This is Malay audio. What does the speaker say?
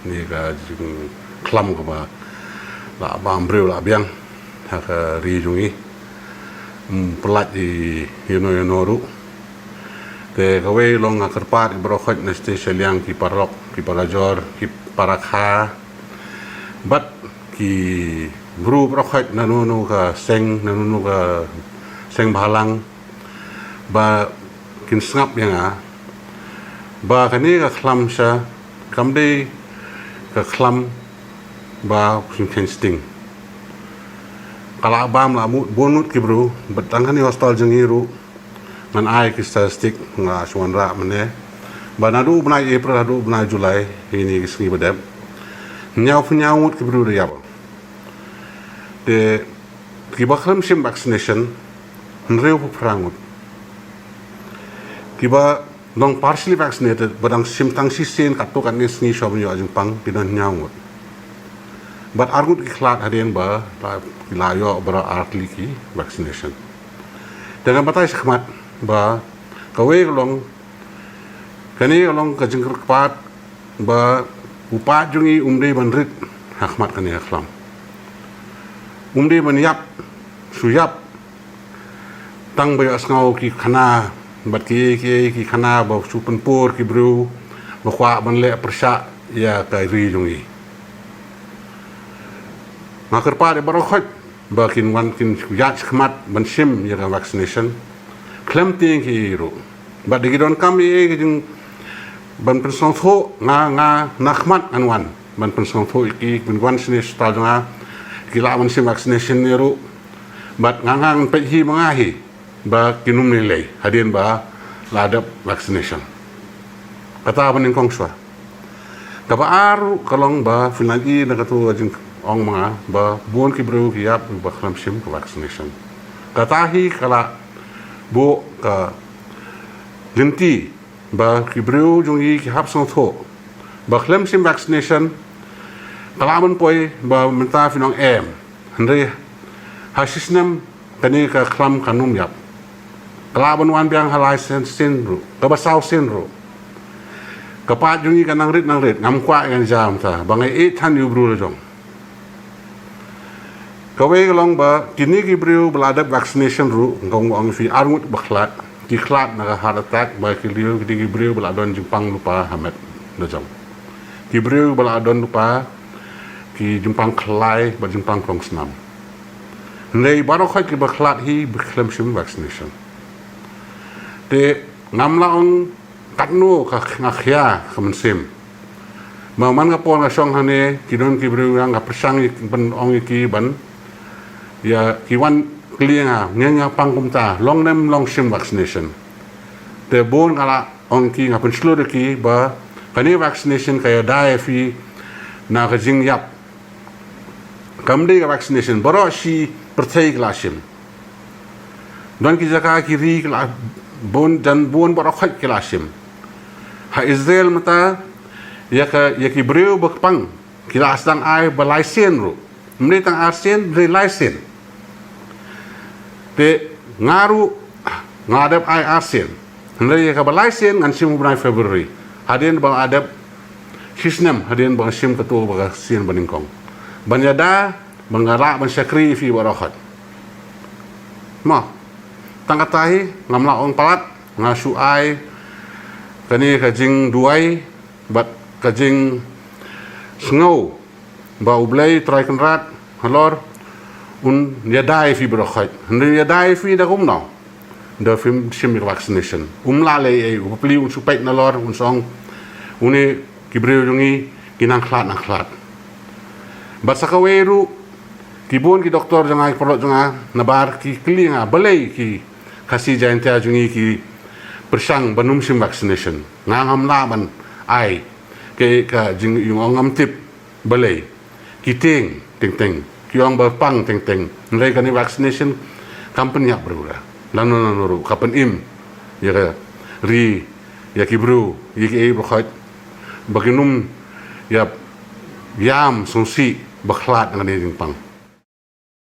ni ka jing klam ka ba la bam breu la biang ha ka ri jungi pelat di ru te ka we long ka kerpat bro khot na station yang ki parok ki parajor ki parakha bat ki bru bro khot na nu ka seng na nu ka seng balang ba kin snap yang ba kani ka klam sha kamde ka klam ba kin sting kalau abam lah bonut ki bro betang ni hostel jengiru man ai ki statistik nga suanra mane banadu bna april adu bna julai ini kisni badab nyawut ki bro ya de ki bakram sim vaccination nreu prangut ki ba long partially vaccinated badang sim tang sisen katuk kan ni shom yo ajung pang pinan nyawut but argut ki khlat harian ba la yo bara artli ki vaccination dengan batai sekhmat ba kawe long kani long ka jingker pat ba upa jungi umde banrit hakmat kani khlam umde ban yap suyap tang ba asngau ki khana bat ki khana ba supen por ki bru ba khwa ban le persha ya ka ri jungi makar pa de barokhat bakin wan kin yat khmat ban sim ya vaccination klem ting ki ru ba de gidon kam ye jing ban person tho nga nakhmat anwan ban person tho ki bin wan sini sta nga kila ban sim vaccination ni ru bat ngang pe hi mangahi ba kinum ni lei hadin ba ladap vaccination kata ban kong swa ka ba aru kalong ba finagi na katu jing ong mga ba buon ki bro ki yap ba khlam sim vaccination katahi kala bo ka linti ba ki bro jungi ki hap song tho ba khlam sim vaccination kala man poi ba menta finong andre hasisnam kani ka khlam kanum yap kala ban wan biang halai sen ru ka ba saw sen ru kapat jungi kanang rit ngam kwa kan jam ta bangai e than yu bro jong kawe long ba kini ki brio beladap vaccination ru ngong ong fi arngut bakhlat ki khlat na heart attack ba ki liu ki brio beladon jempang lupa hamet na jong ki brio beladon lupa ki jempang khlai ba jempang kong snam nei baro khoi ki bakhlat hi bkhlam sim vaccination te ngamla ong katnu ka ngakhya khamen sim man ka pon ka song hane ki don ki brio nga persang ban ong ki ban ya kiwan klienga ngenya pangkumta long nem long sim vaccination te bon kala on ki ngapen slur ki ba kani vaccination kaya dai fi na ka jing yap kamde ka vaccination baro shi perthai klasim don ki jaka ki ri kla bon dan bon baro khat klasim ha Israel mata ya ki breu bakpang kila asdang ai balaisen ru mri tang arsen relaisen te ngaru ngadap ai arsen hendai ka balaisen ngan sim bulan Februari hadin bang adap hisnam hadin bang sim ketu bang sin baningkong banyada bangara ban sakri fi barakhat ma tangkatahi ngamla on palat ngasu ai kani kajing duai bat kajing sngau ba ublai trai kenrat halor un yadai fi barakhat hendai yadai fi da kum no da film sim vaccination lale e upli un supait na lor un song une kibreu jungi kinang khlat basakaweru kibon ki doktor jangai perlo janga nabar ki klinga balai ki kasi jaintia jungi ki persang banum sim vaccination ngam laban ai ke ka jing yung ngam tip balai ki ting kiong berpang ting mereka ni vaccination company yak berura lanu kapan im ya ri ya kibru ya ki berkhat baginum ya yam sungsi bakhlat ngani pang